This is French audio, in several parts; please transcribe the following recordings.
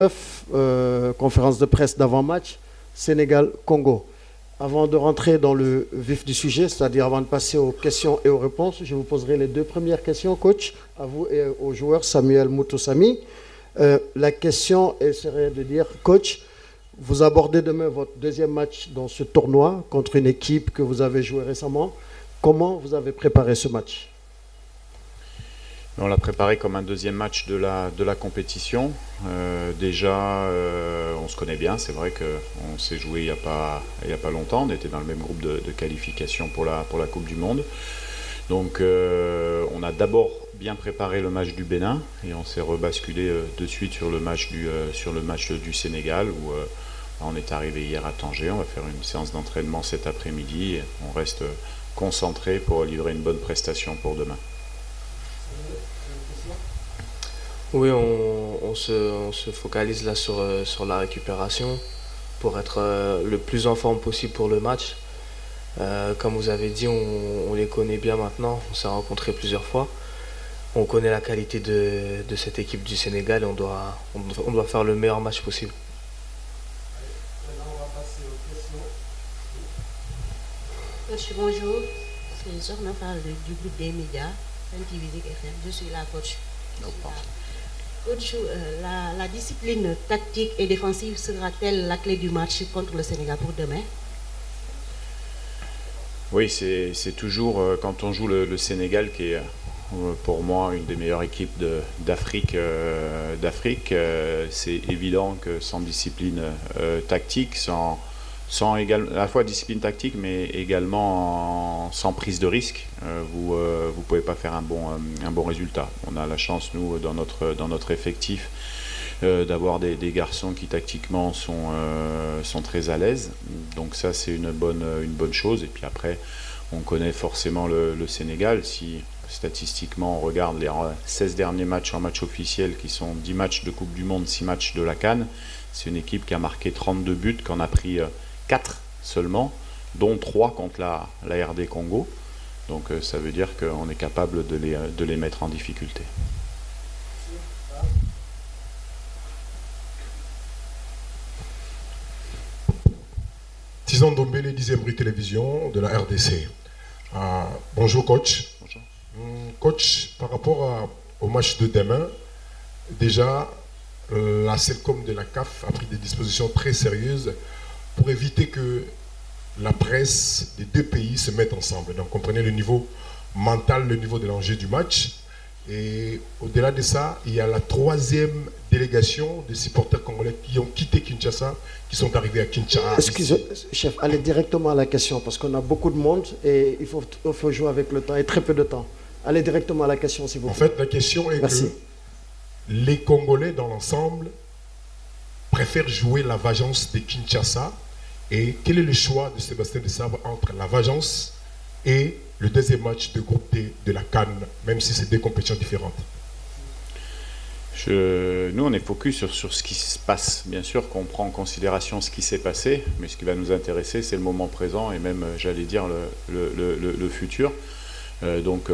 Conférence de presse d'avant-match, Sénégal-Congo. Avant de rentrer dans le vif du sujet, c'est-à-dire avant de passer aux questions et aux réponses, je vous poserai les deux premières questions, coach, à vous et aux joueurs, Samuel Moutoussamy. La question serait de dire, coach, vous abordez demain votre deuxième match dans ce tournoi contre une équipe que vous avez joué récemment. Comment vous avez préparé ce match ? On l'a préparé comme un deuxième match de la compétition. Déjà, on se connaît bien. C'est vrai qu'on s'est joué il n'y a pas longtemps. On était dans le même groupe de qualification pour la Coupe du Monde. Donc, on a d'abord bien préparé le match du Bénin et on s'est rebasculé de suite sur le match du Sénégal où on est arrivé hier à Tanger. On va faire une séance d'entraînement cet après-midi. Et on reste concentré pour livrer une bonne prestation pour demain. Oui, on se focalise là sur la récupération pour être le plus en forme possible pour le match. Comme vous avez dit, on les connaît bien maintenant, on s'est rencontrés plusieurs fois. On connaît la qualité de cette équipe du Sénégal et on doit faire le meilleur match possible. Maintenant, on va passer aux questions. Coach, bonjour. C'est Zorna Fall du groupe des médias, Fantivizik FM. Je suis la coach. Coach, la discipline tactique et défensive sera-t-elle la clé du match contre le Sénégal pour demain? Oui, c'est toujours quand on joue le Sénégal qui est pour moi une des meilleures équipes d'Afrique. C'est évident que sans discipline tactique, sans à la fois discipline tactique, mais également sans prise de risque, vous ne pouvez pas faire un bon résultat. On a la chance, nous, dans notre effectif, d'avoir des garçons qui tactiquement sont très à l'aise. Donc ça, c'est une bonne chose. Et puis après, on connaît forcément le Sénégal. Si statistiquement, on regarde les 16 derniers matchs en match officiel, qui sont 10 matchs de Coupe du Monde, 6 matchs de la CAN, c'est une équipe qui a marqué 32 buts, qui en a pris 4 seulement, dont 3 contre la RD Congo. Donc ça veut dire qu'on est capable de les mettre en difficulté. Tizan Dombele, 10e rue télévision de la RDC. Bonjour coach. Bonjour. Coach, par rapport au match de demain, déjà la CELCOM de la CAF a pris des dispositions très sérieuses pour éviter que la presse des deux pays se mette ensemble. Donc comprenez le niveau mental, le niveau de l'enjeu du match. Et au-delà de ça, il y a la 3e délégation de supporters congolais qui ont quitté Kinshasa, qui sont arrivés à Kinshasa. Excusez, chef, allez directement à la question parce qu'on a beaucoup de monde et il faut jouer avec le temps et très peu de temps. Allez directement à la question, s'il vous plaît. En fait, la question est que les Congolais dans l'ensemble préfèrent jouer la vengeance de Kinshasa. Et quel est le choix de Sébastien Desabre entre la vengeance et le deuxième match de groupe D de la CAN, même si c'est deux compétitions différentes? Nous, on est focus sur ce qui se passe. Bien sûr qu'on prend en considération ce qui s'est passé, mais ce qui va nous intéresser, c'est le moment présent et même, j'allais dire, le futur. Donc,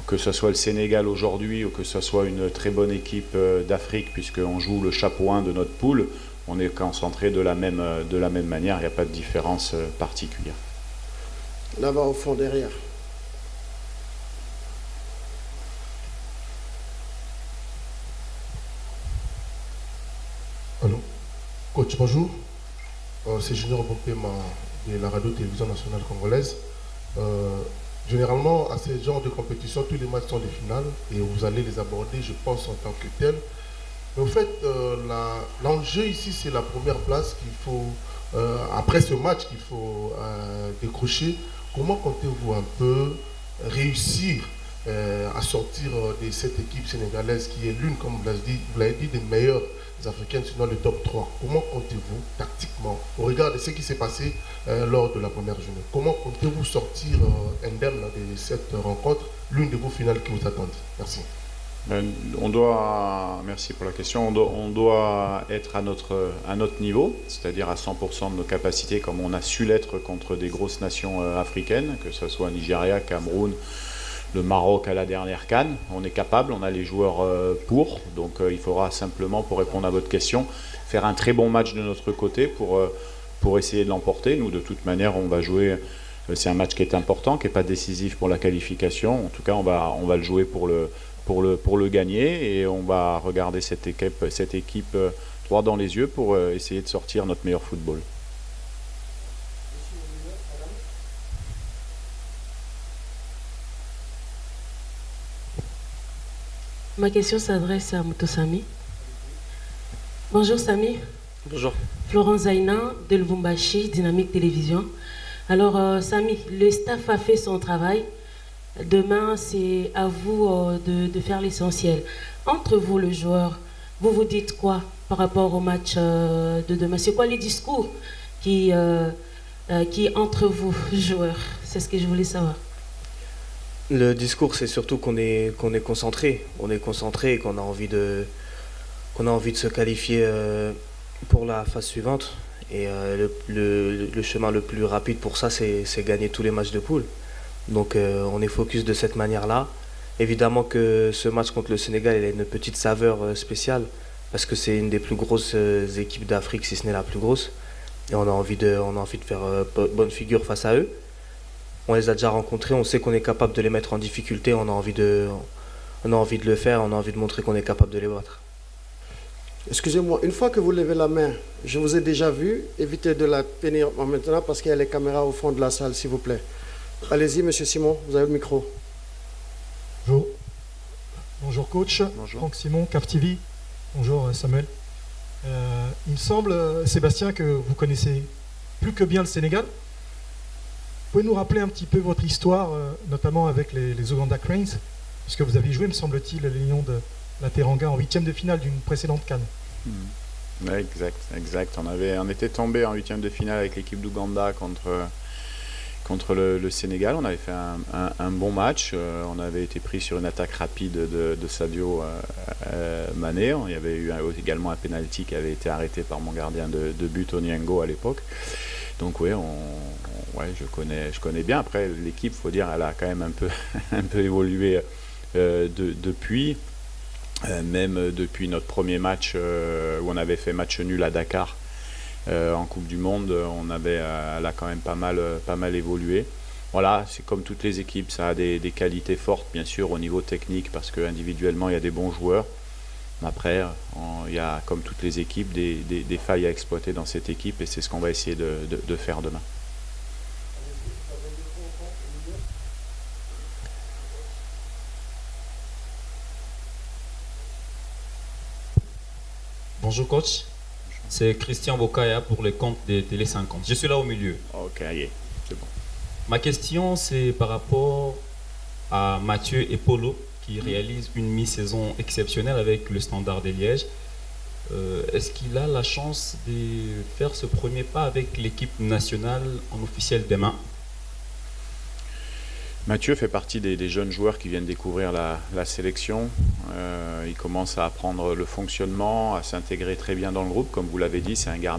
que ce soit le Sénégal aujourd'hui ou que ce soit une très bonne équipe d'Afrique, puisqu'on joue le chapeau 1 de notre poule, on est concentré de la même manière, il n'y a pas de différence particulière. Là-bas au fond derrière. Allô. Coach, bonjour. C'est Junior Bompema de la radio-télévision nationale congolaise. Généralement, à ce genre de compétition, tous les matchs sont des finales et vous allez les aborder, je pense, en tant que tel. Mais au fait, l'enjeu ici, c'est la première place qu'il faut, après ce match, qu'il faut décrocher. Comment comptez-vous un peu réussir à sortir de cette équipe sénégalaise qui est l'une, comme vous l'avez dit, des meilleures africaines, sinon le top 3. Comment comptez-vous tactiquement, au regard de ce qui s'est passé lors de la première journée, comment comptez-vous sortir indemne de cette rencontre, l'une de vos finales qui vous attendent? Merci. Merci pour la question, on doit être à notre niveau, c'est-à-dire à 100% de nos capacités, comme on a su l'être contre des grosses nations africaines, que ce soit Nigeria, Cameroun, le Maroc à la dernière CAN. On est capable, on a les joueurs pour. Donc il faudra simplement, pour répondre à votre question, faire un très bon match de notre côté pour essayer de l'emporter. Nous, de toute manière, on va jouer. C'est un match qui est important, qui n'est pas décisif pour la qualification. En tout cas, on va le jouer pour le gagner, et on va regarder cette équipe droit dans les yeux pour essayer de sortir notre meilleur football. Ma question s'adresse à Mouto Sami. Bonjour Sami. Bonjour. Florence Zaina de Lubumbashi, Dynamique Télévision. Alors Sami, le staff a fait son travail. Demain, c'est à vous de faire l'essentiel. Entre vous, le joueur, vous vous dites quoi par rapport au match de demain? C'est quoi les discours qui entre vous, joueurs? C'est ce que je voulais savoir. Le discours, c'est surtout qu'on est concentré. On est concentré et qu'on a envie de se qualifier pour la phase suivante. Et le chemin le plus rapide pour ça, c'est gagner tous les matchs de poule. Donc on est focus de cette manière-là. Évidemment que ce match contre le Sénégal, il a une petite saveur spéciale, parce que c'est une des plus grosses équipes d'Afrique, si ce n'est la plus grosse. Et on a envie de faire bonne figure face à eux. On les a déjà rencontrés, on sait qu'on est capable de les mettre en difficulté, on a envie de le faire, on a envie de montrer qu'on est capable de les battre. Excusez-moi, une fois que vous levez la main, je vous ai déjà vu, évitez de la tenir maintenant parce qu'il y a les caméras au fond de la salle, s'il vous plaît. Allez-y, monsieur Simon, vous avez le micro. Bonjour. Bonjour coach. Bonjour. Franck Simon, CAF TV. Bonjour Samuel. Il me semble, Sébastien, que vous connaissez plus que bien le Sénégal. Vous pouvez nous rappeler un petit peu votre histoire, notamment avec les Uganda Cranes, puisque vous avez joué, me semble-t-il, les Lions de la Teranga en 8e de finale d'une précédente CAN. Exact. On était tombé en 8e de finale avec l'équipe d'Ouganda contre le Sénégal. On avait fait un bon match. On avait été pris sur une attaque rapide de Sadio Mané. Il y avait eu également un penalty qui avait été arrêté par mon gardien de but, Onyango, à l'époque. Donc oui, je connais bien. Après, l'équipe, faut dire, elle a quand même un peu évolué depuis. Même depuis notre premier match où on avait fait match nul à Dakar en Coupe du Monde, elle a quand même pas mal évolué. Voilà, c'est comme toutes les équipes, ça a des qualités fortes bien sûr au niveau technique, parce qu'individuellement il y a des bons joueurs. Après, il y a, comme toutes les équipes, des failles à exploiter dans cette équipe, et c'est ce qu'on va essayer de faire demain. Bonjour coach, c'est Christian Bokaya pour le compte de Télé 50. Je suis là au milieu. Ok, c'est bon. Ma question, c'est par rapport à Mathieu et Polo, qui réalisent une mi-saison exceptionnelle avec le Standard de Liège. Est-ce qu'il a la chance de faire ce premier pas avec l'équipe nationale en officiel demain? Mathieu fait partie des jeunes joueurs qui viennent découvrir la sélection. Il commence à apprendre le fonctionnement, à s'intégrer très bien dans le groupe. Comme vous l'avez dit, c'est un gardien